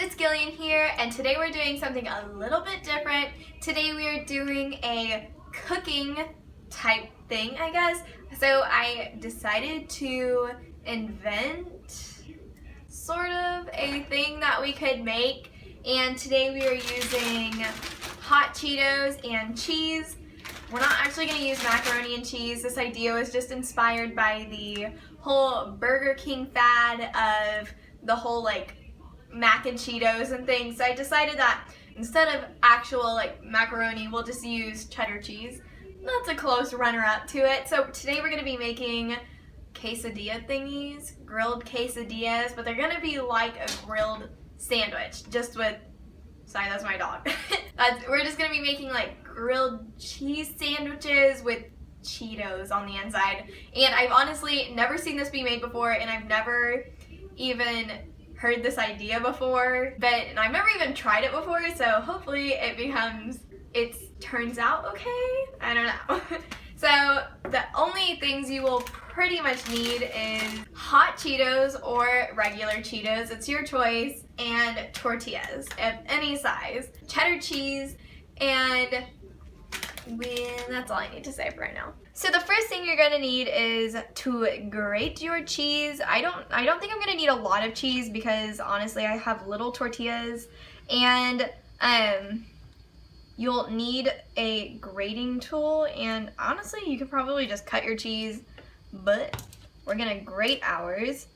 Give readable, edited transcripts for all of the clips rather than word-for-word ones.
it's Gillian here, and today we're doing something a little bit different. Today we are doing a cooking type thing, I guess. So I decided to invent sort of a thing that we could make, and today we are using hot Cheetos and cheese. We're not actually going to use macaroni and cheese. This idea was just inspired by the whole Burger King fad of the whole like mac and Cheetos and things. So I decided that instead of actual like macaroni, we'll just use cheddar cheese. That's a close runner-up to it. So today we're going to be making quesadilla thingies, grilled quesadillas, but they're going to be like a grilled sandwich, just with, sorry, that's my dog. We're just going to be making like grilled cheese sandwiches with Cheetos on the inside. And I've honestly never seen this be made before, and I've never even heard this idea before, and I've never even tried it before, so hopefully it turns out okay. I don't know. So the only things you will pretty much need is hot Cheetos or regular Cheetos, it's your choice, and tortillas of any size, cheddar cheese, and that's all I need to say for right now. So the first thing you're gonna need is to grate your cheese. I don't think I'm gonna need a lot of cheese because honestly I have little tortillas, and you'll need a grating tool, and honestly you could probably just cut your cheese, but we're gonna grate ours,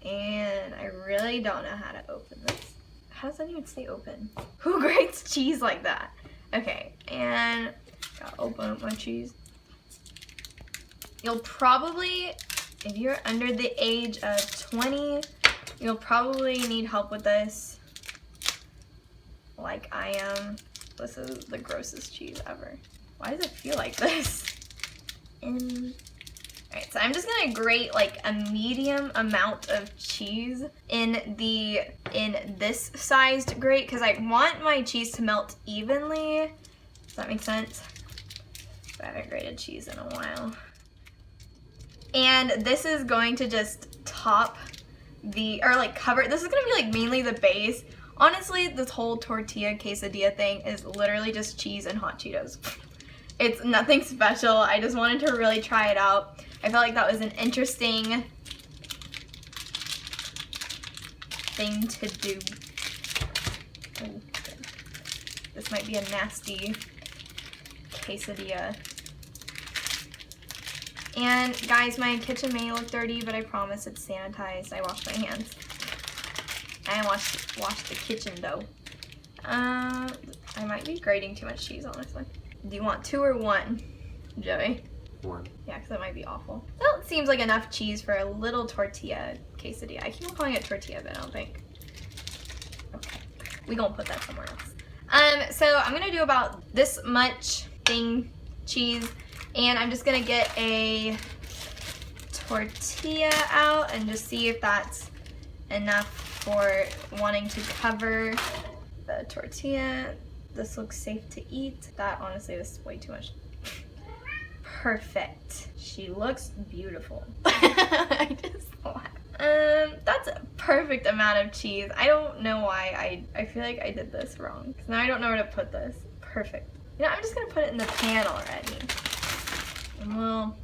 and I really don't know how to open this. How does that even stay open? Who grates cheese like that? Okay, and gotta open up my cheese. You'll probably, if you're under the age of 20, you'll probably need help with this, like I am. This is the grossest cheese ever. Why does it feel like this? Alright, so I'm just gonna grate like a medium amount of cheese in this sized grate because I want my cheese to melt evenly. Does that make sense? I haven't grated cheese in a while. And this is going to just top cover, this is gonna be like mainly the base. Honestly, this whole tortilla quesadilla thing is literally just cheese and hot Cheetos. It's nothing special. I just wanted to really try it out. I felt like that was an interesting thing to do. Oh, this might be a nasty quesadilla. And guys, my kitchen may look dirty, but I promise it's sanitized. I washed my hands. I washed the kitchen though. I might be grating too much cheese, honestly. Do you want 2 or 1, Joey? 1. Yeah, because that might be awful. That seems like enough cheese for a little tortilla quesadilla. I keep on calling it tortilla, but I don't think. Okay, we gonna put that somewhere else. So I'm gonna do about this much cheese, and I'm just gonna get a tortilla out and just see if that's enough for wanting to cover the tortilla. This looks safe to eat. That, honestly, this is way too much. Perfect. She looks beautiful. I just laughed. That's a perfect amount of cheese. I don't know why I feel like I did this wrong, because now I don't know where to put this. Perfect. You know, I'm just gonna put it in the pan already, and we'll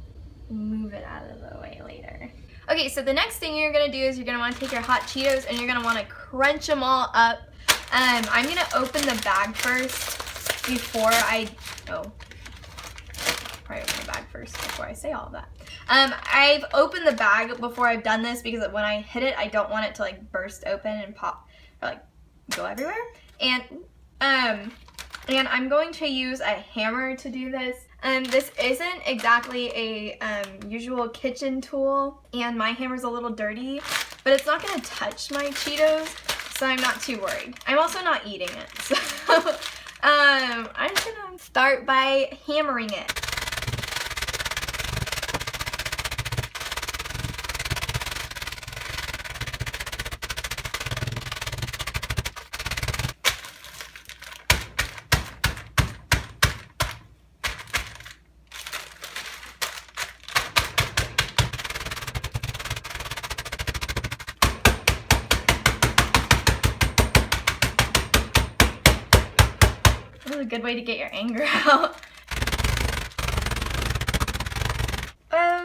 move it out of the way later. Okay, so the next thing you're gonna do is you're gonna wanna take your hot Cheetos and you're gonna wanna crunch them all up. I'm gonna open the bag first before probably open the bag first before I say all of that. I've opened the bag before I've done this because when I hit it, I don't want it to like burst open and pop, or like go everywhere. And I'm going to use a hammer to do this. This isn't exactly a usual kitchen tool, and my hammer's a little dirty, but it's not gonna touch my Cheetos, so I'm not too worried. I'm also not eating it, so I'm just gonna start by hammering it. a good way to get your anger out.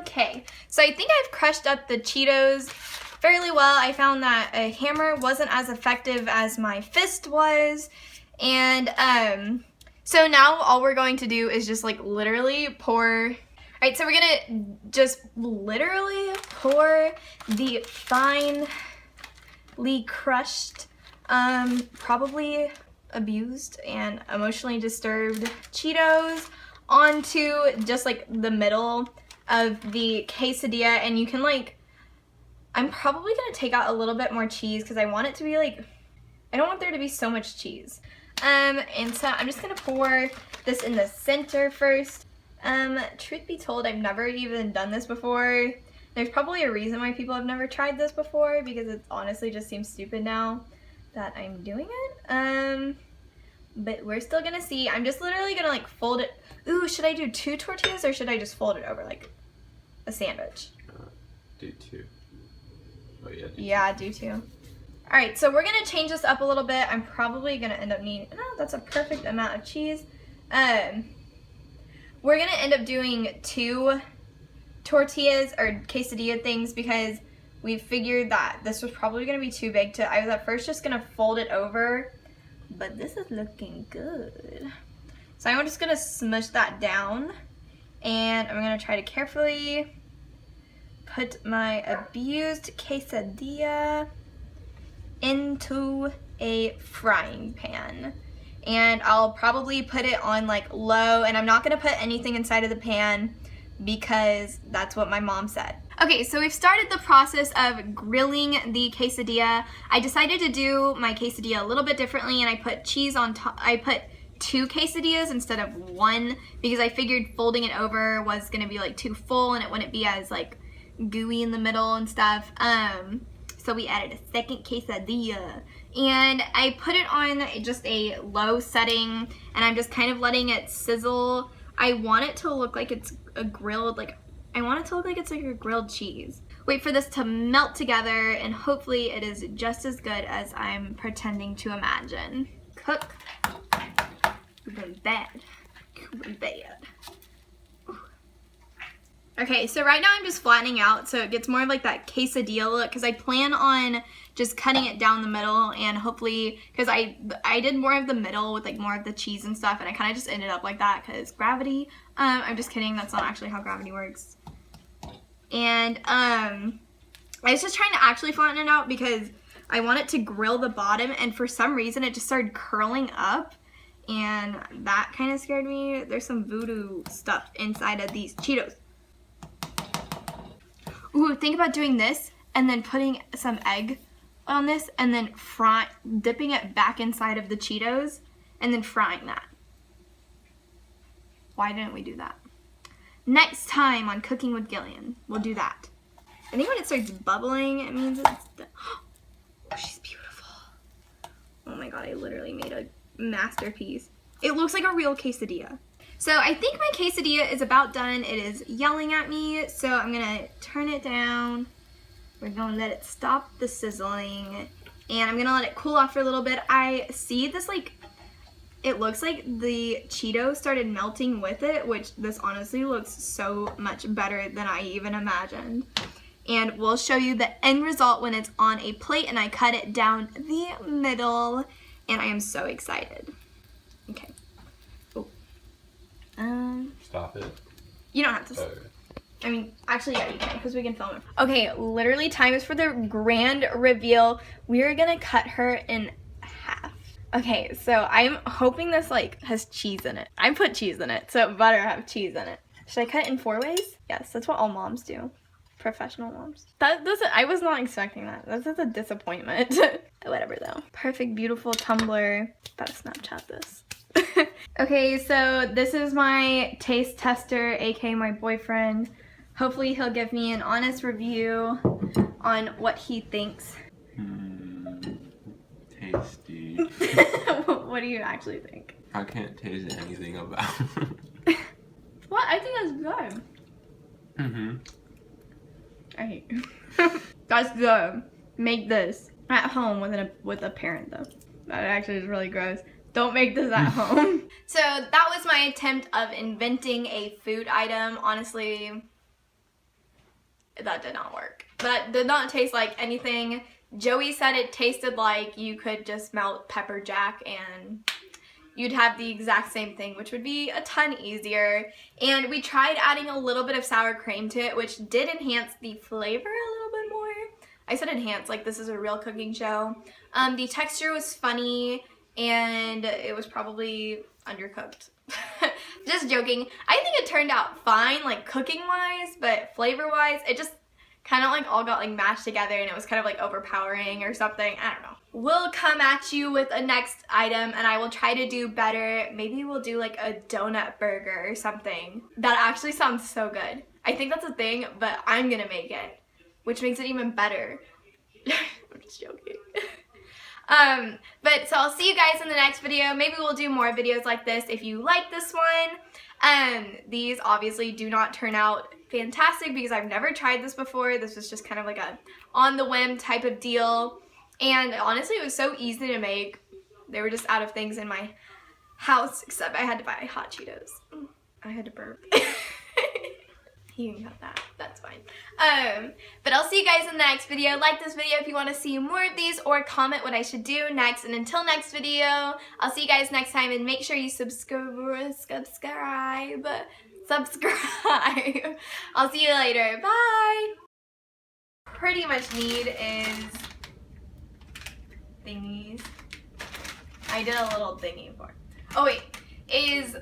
Okay, so I think I've crushed up the Cheetos fairly well. I found that a hammer wasn't as effective as my fist was. And so now all we're going to do is just like literally pour. Alright, so we're gonna just literally pour the finely crushed, probably abused and emotionally disturbed Cheetos onto just like the middle of the quesadilla. And you can like, I'm probably gonna take out a little bit more cheese because I want it to be like, I don't want there to be so much cheese. And so I'm just gonna pour this in the center first. Truth be told, I've never even done this before. There's probably a reason why people have never tried this before, because it honestly just seems stupid now that I'm doing it. But we're still gonna see. I'm just literally gonna like fold it. Ooh, should I do 2 tortillas or should I just fold it over like a sandwich? Do 2. Oh yeah, do 2. All right, so we're gonna change this up a little bit. I'm probably gonna end up needing, no, that's a perfect amount of cheese. We're gonna end up doing 2 tortillas or quesadilla things because we figured that this was probably gonna be too big to, I was at first just gonna fold it over, but this is looking good. So I'm just gonna smush that down and I'm gonna try to carefully put my abused quesadilla into a frying pan. And I'll probably put it on like low, and I'm not gonna put anything inside of the pan because that's what my mom said. Okay, so we've started the process of grilling the quesadilla. I decided to do my quesadilla a little bit differently, and I put cheese on top. I put 2 quesadillas instead of 1 because I figured folding it over was gonna be like too full and it wouldn't be as like gooey in the middle and stuff. So we added a second quesadilla and I put it on just a low setting and I'm just kind of letting it sizzle. I want it to look like it's a grilled, like I want it to look like it's like a grilled cheese. Wait for this to melt together and hopefully it is just as good as I'm pretending to imagine. Cook. You've been bad. You've been bad. Okay, so right now I'm just flattening out so it gets more of like that quesadilla look because I plan on just cutting it down the middle and hopefully, because I did more of the middle with like more of the cheese and stuff and I kind of just ended up like that because gravity. I'm just kidding, that's not actually how gravity works. And I was just trying to actually flatten it out because I want it to grill the bottom and for some reason it just started curling up and that kind of scared me. There's some voodoo stuff inside of these Cheetos. Ooh, think about doing this and then putting some egg on this and then dipping it back inside of the Cheetos and then frying that. Why didn't we do that? Next time on Cooking with Gillian, we'll do that. I think when it starts bubbling, it means it's done. Oh, she's beautiful. Oh my god, I literally made a masterpiece. It looks like a real quesadilla. So I think my quesadilla is about done. It is yelling at me, so I'm gonna turn it down. We're gonna let it stop the sizzling, and I'm gonna let it cool off for a little bit. I see this like, it looks like the Cheetos started melting with it, which this honestly looks so much better than I even imagined. And we'll show you the end result when it's on a plate and I cut it down the middle, and I am so excited. Okay. Stop it. You don't have to. Okay. I mean, actually, yeah, you can, because we can film it. Okay, literally, time is for the grand reveal. We're gonna cut her in half. Okay, so I'm hoping this like has cheese in it. I put cheese in it, so it better have cheese in it. Should I cut it in 4 ways? Yes, that's what all moms do. Professional moms. I was not expecting that. This is a disappointment. Whatever though. Perfect, beautiful tumbler. Gotta Snapchat this. Okay, so this is my taste tester, aka my boyfriend. Hopefully he'll give me an honest review on what he thinks. Tasty. What do you actually think? I can't taste anything about it. What? I think that's good. Mm-hmm. I hate you. That's good. Make this at home with a parent though. That actually is really gross. Don't make this at home. So that was my attempt of inventing a food item. Honestly, that did not work. That did not taste like anything. Joey said it tasted like you could just melt pepper jack and you'd have the exact same thing, which would be a ton easier. And we tried adding a little bit of sour cream to it, which did enhance the flavor a little bit more. I said enhance, like this is a real cooking show. The texture was funny and it was probably undercooked. Just joking. I think it turned out fine, like cooking wise, but flavor wise, it just kind of like all got like mashed together and it was kind of like overpowering or something. I don't know. We'll come at you with a next item and I will try to do better. Maybe we'll do like a donut burger or something. That actually sounds so good. I think that's a thing, but I'm gonna make it, which makes it even better. I'm just joking. But so I'll see you guys in the next video. Maybe we'll do more videos like this if you like this one. These obviously do not turn out fantastic because I've never tried this before. This was just kind of like a on the whim type of deal. And honestly, it was so easy to make. They were just out of things in my house, except I had to buy hot Cheetos. I had to burp. You can cut that. That's fine. But I'll see you guys in the next video. Like this video if you want to see more of these or comment what I should do next. And until next video, I'll see you guys next time and make sure you subscribe. I'll see you later. Bye. Pretty much need is thingies. I did a little thingy for. Oh wait, is